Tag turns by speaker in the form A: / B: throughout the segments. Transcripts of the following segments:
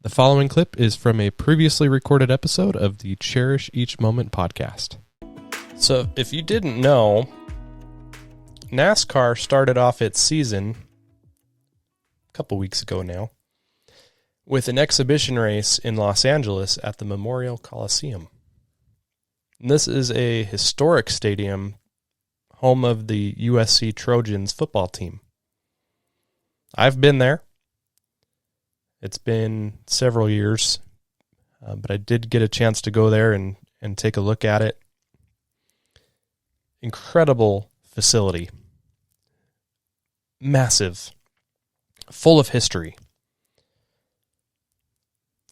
A: The following clip is from a previously recorded episode of the Cherish Each Moment podcast. So, if you didn't know, NASCAR started off its season a couple weeks ago now with an exhibition race in Los Angeles at the Memorial Coliseum. And this is a historic stadium, home of the USC Trojans football team. I've been there. It's been several years, but I did get a chance to go there and take a look at it. Incredible facility. Massive. Full of history.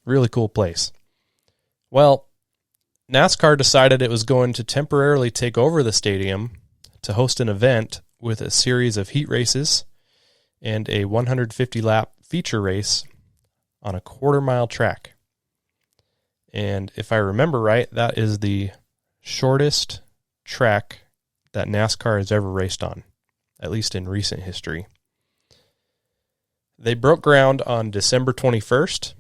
A: Really cool place. Well, NASCAR decided it was going to temporarily take over the stadium to host an event with a series of heat races and a 150-lap feature race on a quarter-mile track. And if I remember right, that is the shortest track that NASCAR has ever raced on, at least in recent history. They broke ground on December 21st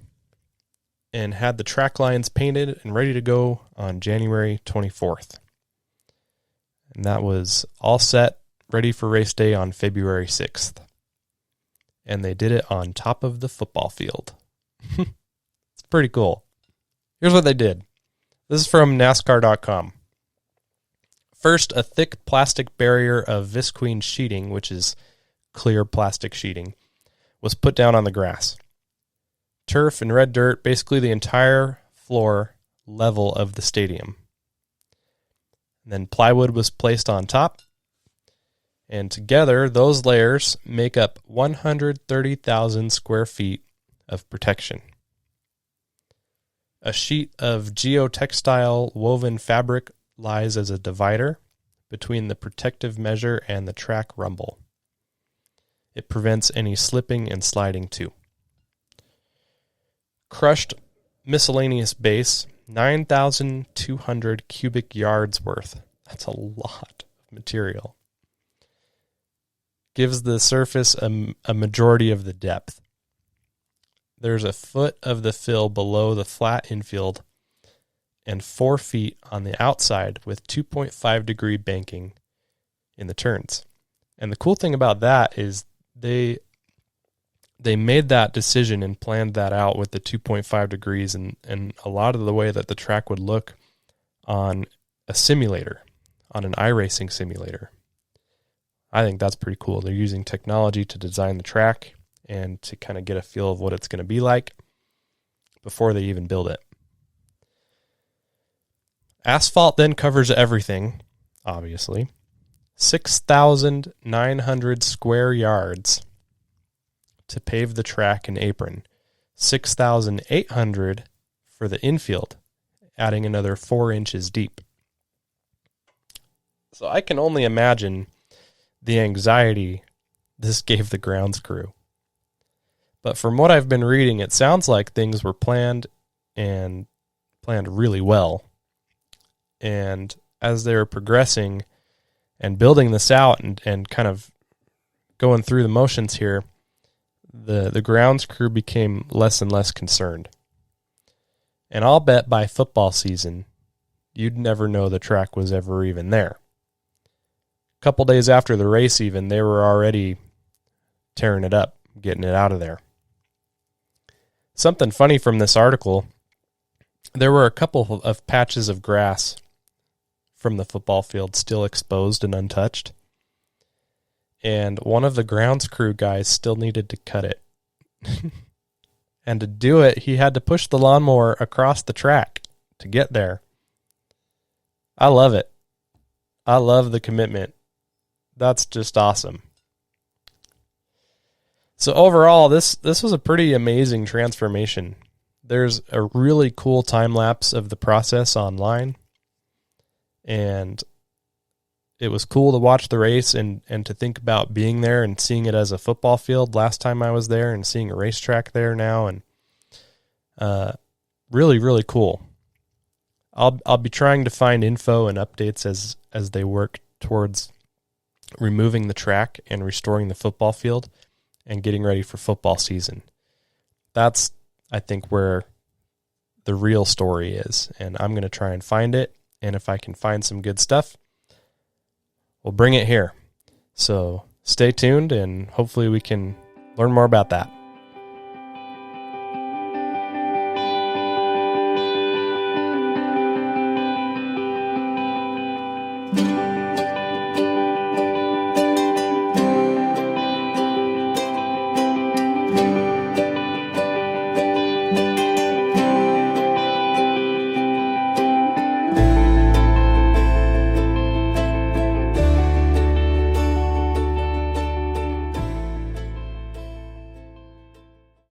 A: and had the track lines painted and ready to go on January 24th. And that was all set, ready for race day on February 6th. And they did it on top of the football field. It's pretty cool. Here's what they did. This is from NASCAR.com. First, a thick plastic barrier of visqueen sheeting, which is clear plastic sheeting, was put down on the grass. Turf and red dirt, basically the entire floor level of the stadium. And then plywood was placed on top. And together, those layers make up 130,000 square feet of protection. A sheet of geotextile woven fabric lies as a divider between the protective measure and the track rumble. It prevents any slipping and sliding too. Crushed miscellaneous base, 9,200 cubic yards worth. That's a lot of material. Gives the surface a majority of the depth. There's a foot of the fill below the flat infield and 4 feet on the outside with 2.5 degree banking in the turns. And the cool thing about that is they made that decision and planned that out with the 2.5 degrees and a lot of the way that the track would look on a simulator, on an iRacing simulator. I think that's pretty cool. They're using technology to design the track and to kind of get a feel of what it's going to be like before they even build it. Asphalt then covers everything, obviously. 6,900 square yards to pave the track and apron. 6,800 for the infield, adding another 4 inches deep. So I can only imagine the anxiety this gave the grounds crew. But from what I've been reading, it sounds like things were planned really well. And as they were progressing and building this out and kind of going through the motions here, the grounds crew became less and less concerned. And I'll bet by football season, you'd never know the track was ever even there. A couple days after the race even, they were already tearing it up, getting it out of there. Something funny from this article, there were a couple of patches of grass from the football field still exposed and untouched. And one of the grounds crew guys still needed to cut it. And to do it, he had to push the lawnmower across the track to get there. I love it. I love the commitment. That's just awesome. So overall, this was a pretty amazing transformation. There's a really cool time lapse of the process online. And it was cool to watch the race and to think about being there and seeing it as a football field last time I was there and seeing a racetrack there now. And really, really cool. I'll be trying to find info and updates as they work towards removing the track and restoring the football field and getting ready for football season. That's I think, where the real story is. And I'm going to try and find it. And if I can find some good stuff, we'll bring it here. So stay tuned, and hopefully we can learn more about that.